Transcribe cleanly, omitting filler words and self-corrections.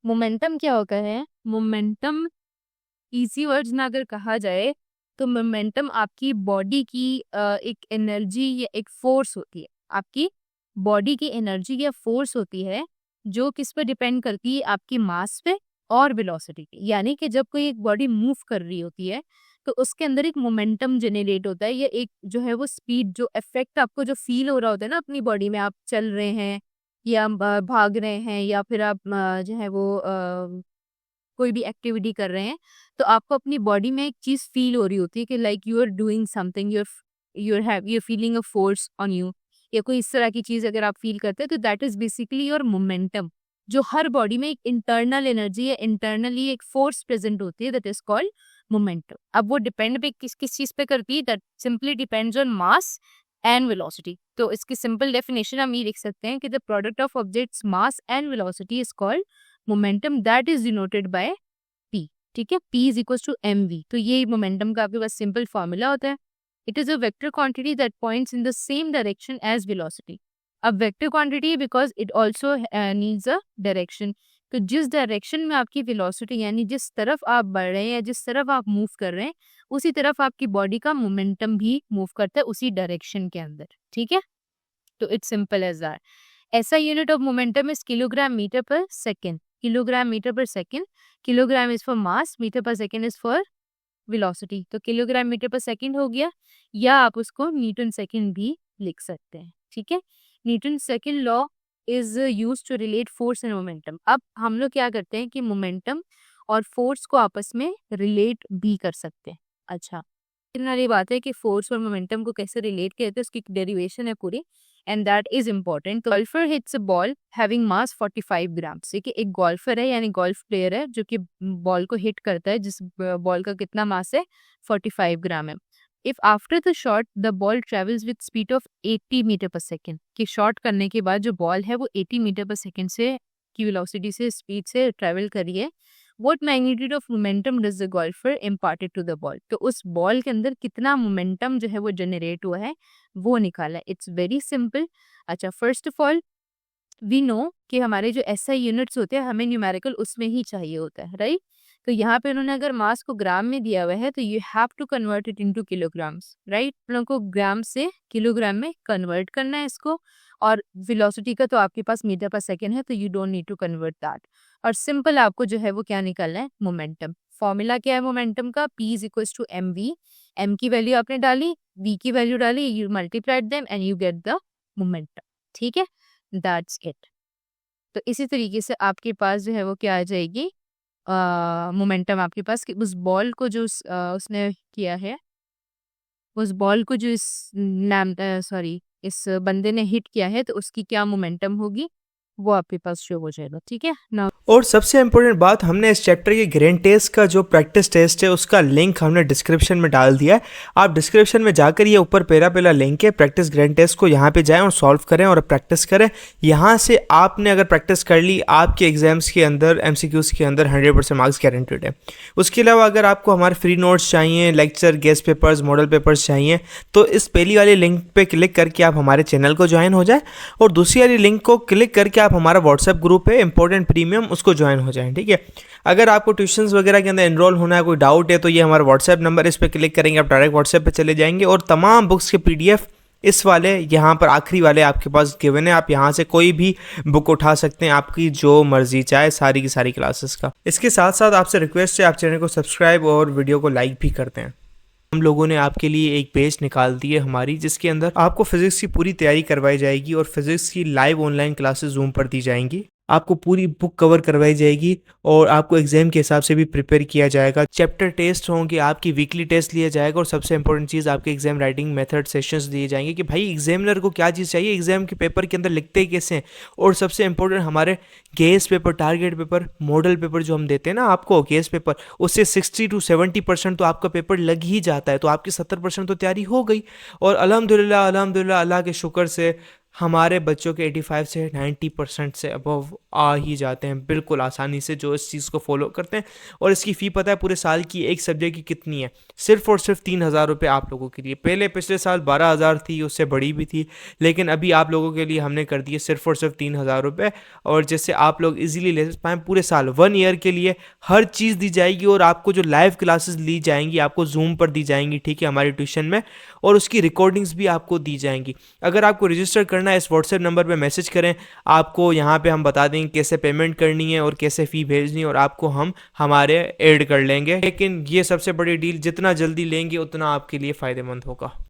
Momentum क्या होता है? मोमेंटम इजी वर्ड्स में अगर कहा जाए तो मोमेंटम आपकी बॉडी की एक एनर्जी या एक फोर्स होती है। आपकी बॉडी की एनर्जी या फोर्स होती है जो किस पर डिपेंड करती है? आपकी मास पे और वेलोसिटी पे। यानी कि जब कोई एक बॉडी मूव कर रही होती है तो उसके अंदर एक मोमेंटम जनरेट होता है, या एक जो है वो स्पीड, जो इफेक्ट आपको जो फील हो रहा होता है ना अपनी बॉडी में, आप चल रहे हैं या भाग रहे हैं या फिर आप जो है वो कोई भी एक्टिविटी कर रहे हैं, तो आपको अपनी बॉडी में एक चीज फील हो रही होती है कि like you are doing something, you're feeling a force on you, या कोई इस तरह की चीज अगर आप फील करते हैं तो that is basically your momentum. जो हर बॉडी में एक इंटरनल एनर्जी या इंटरनली एक फोर्स प्रेजेंट होती है, दैट इज कॉल्ड मोमेंटम। अब वो डिपेंड पे किस किस चीज पे करती है? That simply depends on mass and velocity. तो इसकी सिंपल डेफिनेशन हम ये लिख सकते हैं कि the product of objects mass and velocity is called momentum, that is denoted by P। ठीक है, P is equal to mv। तो ये मोमेंटम का आपके पास सिंपल फॉर्मूला होता है। It is a vector quantity that points in the same direction as velocity. अब vector quantity because it also needs a direction. तो जिस डायरेक्शन में आपकी वेलोसिटी, यानी जिस तरफ आप बढ़ रहे हैं या जिस तरफ आप मूव कर रहे हैं, उसी तरफ आपकी बॉडी का मोमेंटम भी मूव करता है उसी डायरेक्शन के अंदर। ठीक है, तो इट्स सिंपल एज दैट। ऐसा unit of momentum is kilogram metre per second. Kilogram metre per second, kilogram is for mass, metre per second is for velocity. तो किलोग्राम मीटर पर सेकेंड हो गया, या आप उसको न्यूटन सेकेंड भी लिख सकते हैं। ठीक है, Newton second law is use to relate force and momentum. अब हम लोग क्या करते हैं कि मोमेंटम और फोर्स को आपस में रिलेट भी कर सकते हैं। अच्छा, वाली बात है कि फोर्स और मोमेंटम को कैसे रिलेट करते हैं, उसकी डेरिवेशन है पूरी, and that is important. Golfer hits a ball having mass 45 ग्राम। देखिए, एक गोल्फर है यानी गोल्फ प्लेयर है जो कि बॉल को हिट करता है, जिस बॉल का कितना मास है? 45 ग्राम है। If after the shot the ball travels with speed of 80 metre per second, कि शॉट करने के बाद जो बॉल है वो 80 मीटर पर सेकेंड से की वेलोसिटी से, स्पीड से ट्रेवल करी है, What magnitude of momentum does the golfer imparted to the ball? तो उस बॉल के अंदर कितना मोमेंटम जो है वो जनरेट हुआ है वो निकाला है। It's very simple. अच्छा, first of all we know कि हमारे जो एसआई यूनिट्स होते हैं हमें न्यूमेरिकल उसमें ही चाहिए होता है, राइट? तो यहाँ पे उन्होंने अगर मास को ग्राम में दिया हुआ है तो you have to convert it into kilograms, right? उन लोगों को ग्राम से किलोग्राम में कन्वर्ट करना है इसको, और वेलोसिटी का तो आपके पास मीटर पर सेकेंड है तो you don't need to convert that. और सिंपल आपको जो है वो क्या निकालना है? मोमेंटम। फॉर्मूला क्या है मोमेंटम का? P is equal to M V. M की वैल्यू आपने डाली, V की वैल्यू डाली, you multiplied them and you get the momentum. ठीक है, दैट्स इट। तो इसी तरीके से आपके पास जो है वो क्या आ जाएगी? मोमेंटम आपके पास कि उस बॉल को जो उसने किया है, उस बॉल को जो इस बंदे ने हिट किया है तो उसकी क्या मोमेंटम होगी वो आपके पास शो हो जाएगा। ठीक है ना। और सबसे इम्पोर्टेंट बात, हमने इस चैप्टर के ग्रैंड टेस्ट का जो प्रैक्टिस टेस्ट है उसका लिंक हमने डिस्क्रिप्शन में डाल दिया है। आप डिस्क्रिप्शन में जाकर ये ऊपर पहला लिंक है प्रैक्टिस ग्रैंड टेस्ट को, यहाँ पे जाएं और सॉल्व करें और प्रैक्टिस करें। यहाँ से आपने अगर प्रैक्टिस कर ली, आपके एग्जाम्स के अंदर MCQs के अंदर 100% मार्क्स गारंटेड है। उसके अलावा अगर आपको हमारे फ्री नोट्स चाहिए, lecture, guest papers, model papers चाहिए, तो इस पहली वाली लिंक पे क्लिक करके आप हमारे चैनल को ज्वाइन हो जाए, और दूसरी वाली लिंक को क्लिक करके आप हमारा व्हाट्सएप ग्रुप है इंपॉर्टेंट प्रीमियम, उसको ज्वाइन हो जाएं। ठीक है, अगर आपको ट्यूशंस वगैरह के अंदर एनरोल होना है, कोई डाउट है, तो ये हमारा व्हाट्सएप नंबर, इस पर क्लिक करेंगे आप डायरेक्ट व्हाट्सएप पे चले जाएंगे, और तमाम बुक्स के PDF इस वाले यहाँ पर आखिरी वाले आपके पास गिवन है। आप यहाँ से कोई भी बुक उठा सकते हैं, आपकी जो मर्जी चाहे, सारी की सारी क्लासेस का। इसके साथ साथ आपसे रिक्वेस्ट है, आप चैनल को सब्सक्राइब और वीडियो को लाइक भी करते हैं। हम लोगों ने आपके लिए एक पेज निकाल दी है हमारी, जिसके अंदर आपको फिजिक्स की पूरी तैयारी करवाई जाएगी और फिजिक्स की लाइव ऑनलाइन क्लासेस जूम पर दी जाएंगी। आपको पूरी बुक कवर करवाई जाएगी और आपको एग्जाम के हिसाब से भी प्रिपेयर किया जाएगा। चैप्टर टेस्ट होंगे, आपकी वीकली टेस्ट लिया जाएगा, और सबसे इंपॉर्टेंट चीज़ आपके एग्जाम राइटिंग मेथड सेशंस दिए जाएंगे कि भाई एग्जामिनर को क्या चीज़ चाहिए, एग्जाम के पेपर के अंदर लिखते कैसे हैं। और सबसे इंपॉर्टेंट हमारे guess paper, target paper, model paper जो हम देते हैं ना आपको गेस पेपर, उससे 60 to 70% तो आपका पेपर लग ही जाता है, तो आपकी 70% तो तैयारी हो गई। और अल्हम्दुलिल्लाह अल्लाह के शुक्र से हमारे बच्चों के 85 से 90% से अबव आ ही जाते हैं बिल्कुल आसानी से, जो इस चीज़ को फॉलो करते हैं। और इसकी फ़ी पता है पूरे साल की एक सब्जेक्ट की कितनी है? सिर्फ और सिर्फ 3,000 रुपये आप लोगों के लिए। पहले पिछले साल 12,000 थी, उससे बड़ी भी थी, लेकिन अभी आप लोगों के लिए हमने कर दिए सिर्फ और सिर्फ 3,000 रुपये। और जिससे आप लोग इजीली ले पाएँ पूरे साल 1 ईयर के लिए हर चीज़ दी जाएगी। और आपको जो लाइव क्लासेस ली जाएंगी आपको जूम पर दी जाएंगी, ठीक है, हमारी ट्यूशन में, और उसकी रिकॉर्डिंग्स भी आपको दी जाएंगी। अगर आपको रजिस्टर करना है इस व्हाट्सएप नंबर पे मैसेज करें, आपको यहाँ पे हम बता देंगे कैसे पेमेंट करनी है और कैसे फ़ी भेजनी है, और आपको हम हमारे ऐड कर लेंगे। लेकिन ये सबसे बड़ी डील, जितना जल्दी लेंगे उतना आपके लिए फ़ायदेमंद होगा।